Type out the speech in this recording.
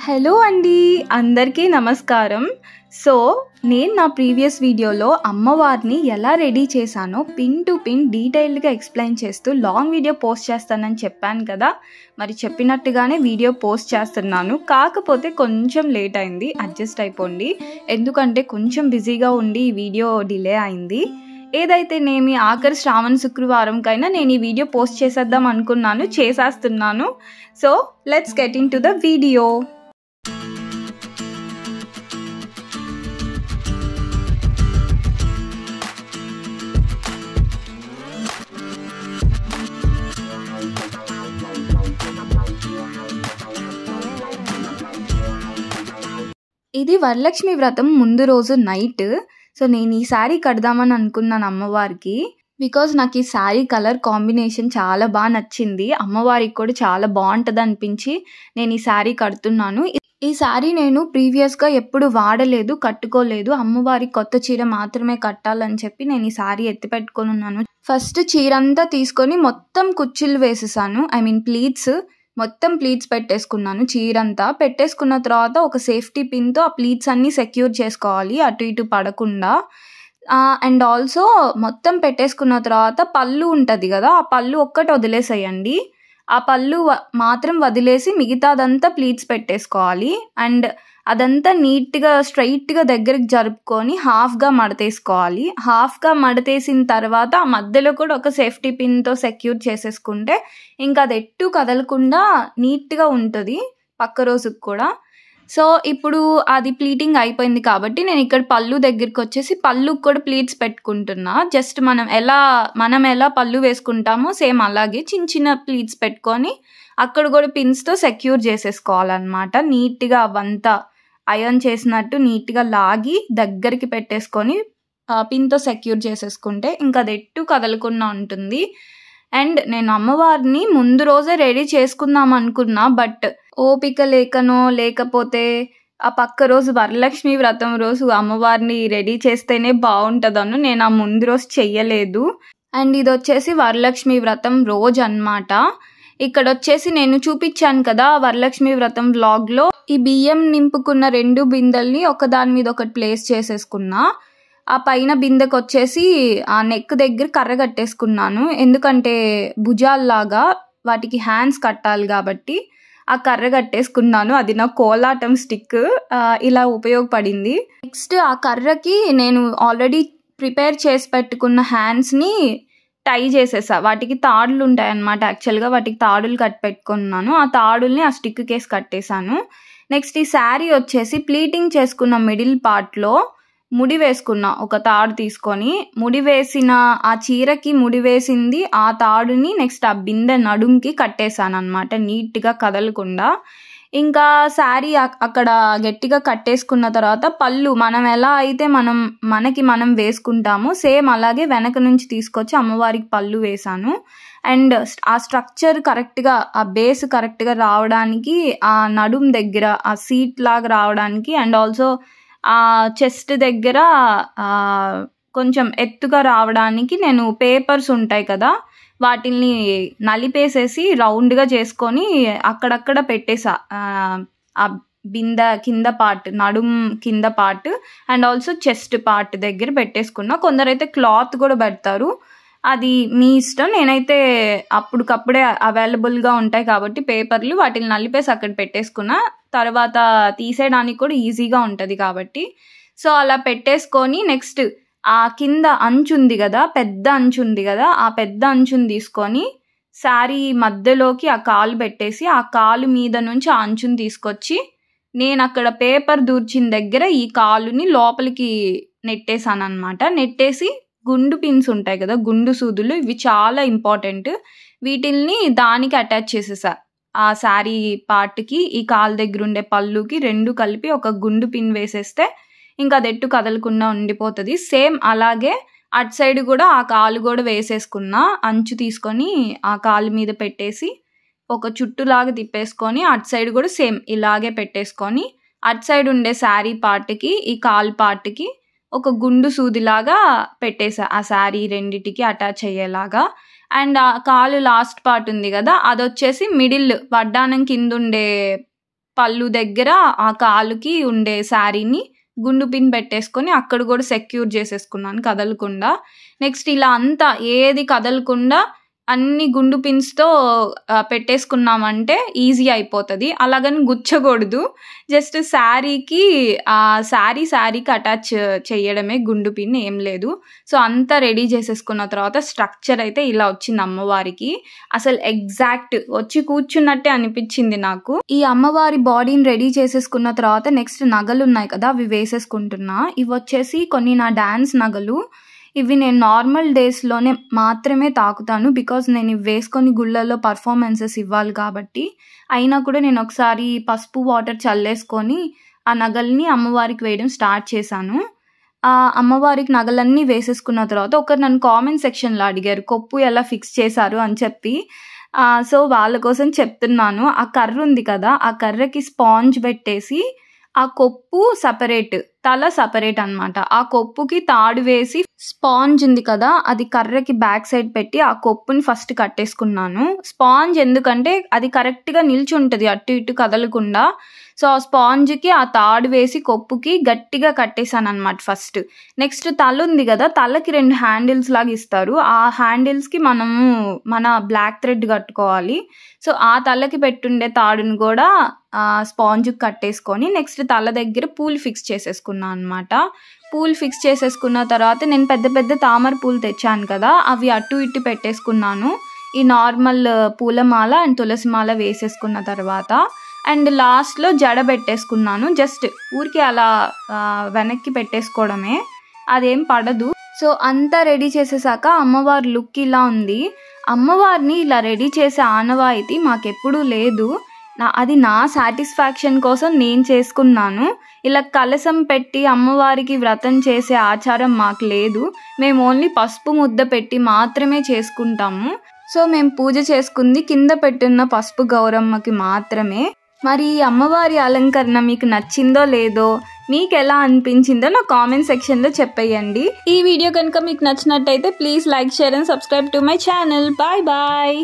Hello అండి, అందరికీ నమస్కారం. సో నేను నా ప్రీవియస్ వీడియోలో అమ్మవారిని ఎలా రెడీ చేశానో పిన్ టు పిన్ డీటెయిల్డ్గా ఎక్స్ప్లెయిన్ చేస్తూ లాంగ్ వీడియో పోస్ట్ చేస్తానని చెప్పాను కదా. మరి చెప్పినట్టుగానే వీడియో పోస్ట్ చేస్తున్నాను. కాకపోతే కొంచెం లేట్ అయింది, అడ్జస్ట్ అయిపోండి. ఎందుకంటే కొంచెం బిజీగా ఉండి ఈ వీడియో డిలే అయింది. ఏదైతేనేమి ఆఖరి శ్రావణ శుక్రవారంకైనా నేను ఈ వీడియో పోస్ట్ చేసేద్దాం అనుకున్నాను, చేసేస్తున్నాను. So let's get in to the video. ఇది వరలక్ష్మి వ్రతం ముందు రోజు నైట్. సో నేను ఈ శారీ కడదామని అనుకున్నాను అమ్మవారికి. బికాజ్ నాకు ఈ శారీ కలర్ కాంబినేషన్ చాలా బాగా నచ్చింది, అమ్మవారికి కూడా చాలా బాగుంటుంది అనిపించి నేను ఈ శారీ కడుతున్నాను. ఈ శారీ నేను ప్రీవియస్గా ఎప్పుడు వాడలేదు, కట్టుకోలేదు. అమ్మవారికి కొత్త చీర మాత్రమే కట్టాలని చెప్పి నేను ఈ శారీ ఎత్తి పెట్టుకొని ఉన్నాను. ఫస్ట్ చీర అంతా తీసుకొని మొత్తం కుచ్చిళ్ళు వేసేసాను, ప్లీట్స్ మొత్తం ప్లీట్స్ పెట్టేసుకున్నాను. చీరంతా పెట్టేసుకున్న తర్వాత ఒక సేఫ్టీ పిన్తో ఆ ప్లీట్స్ అన్నీ సెక్యూర్ చేసుకోవాలి, అటు ఇటు పడకుండా. అండ్ ఆల్సో మొత్తం పెట్టేసుకున్న తర్వాత పళ్ళు ఉంటుంది కదా, ఆ పళ్ళు ఒక్కటి వదిలేసేయండి. ఆ పళ్ళు మాత్రం వదిలేసి మిగతాదంతా ప్లీట్స్ పెట్టేసుకోవాలి. అండ్ అదంతా నీట్గా స్ట్రైట్గా దగ్గరికి జరుపుకొని హాఫ్గా మడతేసుకోవాలి. హాఫ్గా మడతేసిన తర్వాత ఆ మధ్యలో కూడా ఒక సేఫ్టీ పిన్తో సెక్యూర్ చేసేసుకుంటే ఇంకా అది ఎట్టు కదలకుండా నీట్గా ఉంటుంది పక్క రోజుకి కూడా. సో ఇప్పుడు అది ప్లీటింగ్ అయిపోయింది కాబట్టి నేను ఇక్కడ పళ్ళు దగ్గరికి వచ్చేసి పళ్ళుకి కూడా ప్లీట్స్ పెట్టుకుంటున్నా. జస్ట్ మనం ఎలా పళ్ళు వేసుకుంటామో సేమ్ అలాగే చిన్న చిన్న ప్లీట్స్ పెట్టుకొని అక్కడ కూడా పిన్స్తో సెక్యూర్ చేసేసుకోవాలన్నమాట. నీట్గా అవంతా అయర్న్ చేసినట్టు నీట్గా లాగి దగ్గరికి పెట్టేసుకొని పిన్తో సెక్యూర్ చేసేసుకుంటే ఇంకా అది ఎట్టు కదలకుండా ఉంటుంది. అండ్ నేను అమ్మవారిని ముందు రోజే రెడీ చేసుకుందాం అనుకున్నా, బట్ ఓపిక లేకనో లేకపోతే ఆ పక్క రోజు వరలక్ష్మి వ్రతం రోజు అమ్మవారిని రెడీ చేస్తేనే బాగుంటుందను నేను ఆ ముందు రోజు చెయ్యలేదు. అండ్ ఇది వచ్చేసి వరలక్ష్మి వ్రతం రోజు అన్నమాట. ఇక్కడ వచ్చేసి నేను చూపించాను కదా వరలక్ష్మి వ్రతం వ్లాగ్లో, ఈ బియ్యం నింపుకున్న 2 బిందెల్ని ఒకదాని మీద ఒకటి ప్లేస్ చేసేసుకున్నా. ఆ పైన బిందెకి వచ్చేసి ఆ నెక్ దగ్గర కర్ర కట్టేసుకున్నాను, ఎందుకంటే భుజాల్లాగా వాటికి హ్యాండ్స్ కట్టాలి కాబట్టి ఆ కర్ర కట్టేసుకున్నాను. అది నా కోలాటం స్టిక్, ఇలా ఉపయోగపడింది. నెక్స్ట్ ఆ కర్రకి నేను ఆల్రెడీ ప్రిపేర్ చేసి పెట్టుకున్న హ్యాండ్స్ని టై చేసేసా. వాటికి తాడులు ఉంటాయి అన్నమాట, యాక్చువల్గా వాటికి తాడులు కట్టి పెట్టుకున్నాను. ఆ తాడుల్ని ఆ స్టిక్ కేసి కట్టేశాను. నెక్స్ట్ ఈ శారీ వచ్చేసి ప్లీటింగ్ చేసుకున్న మిడిల్ పార్ట్లో ముడి వేసుకున్నా. ఒక తాడు తీసుకొని ముడి వేసిన ఆ చీరకి ముడి వేసింది ఆ తాడుని నెక్స్ట్ ఆ బిందె నడుంకి కట్టేశాను అనమాట, నీట్గా కదలకుండా. ఇంకా శారీ అక్కడ గట్టిగా కట్టేసుకున్న తర్వాత పళ్ళు మనం ఎలా అయితే మనకి మనం వేసుకుంటామో సేమ్ అలాగే వెనక నుంచి తీసుకొచ్చి అమ్మవారికి పళ్ళు వేశాను. అండ్ ఆ స్ట్రక్చర్ కరెక్ట్గా, ఆ బేస్ కరెక్ట్గా రావడానికి, ఆ నడుం దగ్గర ఆ సీట్ లాగా రావడానికి, అండ్ ఆల్సో ఆ చెస్ట్ దగ్గర కొంచెం ఎత్తుగా రావడానికి నేను పేపర్స్ ఉంటాయి కదా వాటిల్ని నలిపేసేసి రౌండ్గా చేసుకొని అక్కడక్కడ పెట్టేసా. ఆ బిందె కింద పార్ట్, నడుం కింద part and also chest part దగ్గర పెట్టేసుకున్నా. కొందరైతే క్లాత్ కూడా పెడతారు, అది మీ ఇష్టం. నేనైతే అప్పటికప్పుడే అవైలబుల్గా ఉంటాయి కాబట్టి పేపర్లు వాటిని నలిపేసి అక్కడ పెట్టేసుకున్నా. తర్వాత తీసేయడానికి కూడా ఈజీగా ఉంటుంది కాబట్టి. సో అలా పెట్టేసుకొని నెక్స్ట్ ఆ కింద అంచు ఉంది కదా, పెద్ద అంచు ఉంది కదా, ఆ పెద్ద అంచుని తీసుకొని శారీ మధ్యలోకి ఆ కాలు పెట్టేసి ఆ కాలు మీద నుంచి ఆ అంచుని తీసుకొచ్చి నేను అక్కడ పేపర్ దూర్చిన దగ్గర ఈ కాలుని లోపలికి నెట్టేసాను అనమాట. నెట్టేసి గుండు పిన్స్ ఉంటాయి కదా, గుండు సూదులు, ఇవి చాలా ఇంపార్టెంట్. వీటిల్ని దానికి అటాచ్ చేసేసా. ఆ శారీ పార్ట్కి ఈ కాలు దగ్గర ఉండే పళ్ళుకి 2 కలిపి ఒక గుండు పిన్ వేసేస్తే ఇంకా అది ఎట్టు కదలకుండా ఉండిపోతుంది. సేమ్ అలాగే అటు సైడ్ కూడా ఆ కాలు కూడా వేసేసుకున్నా. అంచు తీసుకొని ఆ కాలు మీద పెట్టేసి ఒక చుట్టులాగా తిప్పేసుకొని అటు సైడ్ కూడా సేమ్ ఇలాగే పెట్టేసుకొని అటు సైడ్ ఉండే శారీ పార్ట్కి ఈ కాలు పార్ట్కి ఒక గుండు సూదిలాగా పెట్టేసా, ఆ శారీ రెండిటికి అటాచ్ అయ్యేలాగా. అండ్ ఆ కాలు లాస్ట్ పార్ట్ ఉంది కదా, అది వచ్చేసి మిడిల్ వడ్డానం కింద ఉండే పళ్ళు దగ్గర ఆ కాలుకి ఉండే శారీని గుండు పిన్ పెట్టేసుకొని అక్కడ కూడా సెక్యూర్ చేసేసుకున్నాను కదలకుండా. నెక్స్ట్ ఇలా అంతా ఏది కదలకుండా అన్ని గుండు పిన్స్తో పెట్టేసుకున్నామంటే ఈజీ అయిపోతుంది. అలాగని గుచ్చకూడదు, జస్ట్ శారీకి అటాచ్ చేయడమే గుండు పిన్, ఏం లేదు. సో అంతా రెడీ చేసేసుకున్న తర్వాత స్ట్రక్చర్ అయితే ఇలా వచ్చింది అమ్మవారికి. అసలు ఎగ్జాక్ట్ వచ్చి కూర్చున్నట్టే అనిపించింది నాకు. ఈ అమ్మవారి బాడీని రెడీ చేసేసుకున్న తర్వాత నెక్స్ట్ నగలు ఉన్నాయి కదా, అవి వేసేసుకుంటున్నా. ఇవి వచ్చేసి కొన్ని నా డాన్స్ నగలు. ఇవి నేను నార్మల్ డేస్లోనే మాత్రమే తాకుతాను, బికాజ్ నేను ఇవి వేసుకొని గుళ్ళల్లో పర్ఫార్మెన్సెస్ ఇవ్వాలి కాబట్టి. అయినా కూడా నేను ఒకసారి పసుపు వాటర్ చల్లేసుకొని ఆ నగల్ని అమ్మవారికి వేయడం స్టార్ట్ చేశాను. ఆ అమ్మవారికి నగలన్నీ వేసేసుకున్న తర్వాత ఒకరు నన్ను కామెంట్ సెక్షన్లో అడిగారు కొప్పు ఎలా ఫిక్స్ చేశారు అని చెప్పి. సో వాళ్ళ కోసం చెప్తున్నాను. ఆ కర్ర ఉంది కదా, ఆ కర్రకి స్పాంజ్ పెట్టేసి ఆ కొప్పు సపరేట్, తల సపరేట్ అనమాట. ఆ కొప్పుకి తాడు వేసి స్పాంజ్ ఉంది కదా, అది కర్రకి బ్యాక్ సైడ్ పెట్టి ఆ కొప్పుని ఫస్ట్ కట్టేసుకున్నాను. స్పాంజ్ ఎందుకంటే అది కరెక్ట్గా నిల్చి ఉంటుంది అటు ఇటు కదలకుండా. సో ఆ స్పాంజ్కి ఆ తాడు వేసి కొప్పుకి గట్టిగా కట్టేశాను అనమాట ఫస్ట్. నెక్స్ట్ తల ఉంది కదా, తలకి 2 హ్యాండిల్స్ లాగా ఇస్తారు. ఆ హ్యాండిల్స్కి మనము మన బ్లాక్ థ్రెడ్ కట్టుకోవాలి. సో ఆ తలకి పెట్టుండే తాడుని కూడా స్పాంజ్కి కట్టేసుకొని నెక్స్ట్ తల దగ్గర పూలు ఫిక్స్ చేసేసుకున్నాను అనమాట. పూలు ఫిక్స్ చేసేసుకున్న తర్వాత నేను పెద్ద పెద్ద తామర పూలు తెచ్చాను కదా, అవి అటు ఇటు పెట్టేసుకున్నాను. ఈ నార్మల్ పూలమాల అండ్ తులసి మాల వేసేసుకున్న తర్వాత అండ్ లాస్ట్లో జడ పెట్టేసుకున్నాను. జస్ట్ ఊరికి అలా వెనక్కి పెట్టేసుకోవడమే, అదేం పడదు. సో అంతా రెడీ చేసేసాక అమ్మవారి లుక్ ఇలా ఉంది. అమ్మవారిని ఇలా రెడీ చేసే ఆనవాయితీ మాకెప్పుడూ లేదు. అది నా సాటిస్ఫాక్షన్ కోసం నేను చేసుకున్నాను. ఇలా కలశం పెట్టి అమ్మవారికి వ్రతం చేసే ఆచారం మాకు లేదు. మేము ఓన్లీ పసుపు ముద్ద పెట్టి మాత్రమే చేసుకుంటాము. సో మేము పూజ చేసుకుంది కింద పెట్టున్న పసుపు గౌరమ్మకి మాత్రమే. మరి ఈ అమ్మవారి అలంకరణ మీకు నచ్చిందో లేదో, మీకు ఎలా అనిపించిందో నా కామెంట్ సెక్షన్లో చెప్పేయండి. ఈ వీడియో కనుక మీకు నచ్చినట్టయితే please like, share and subscribe to my channel. Bye bye.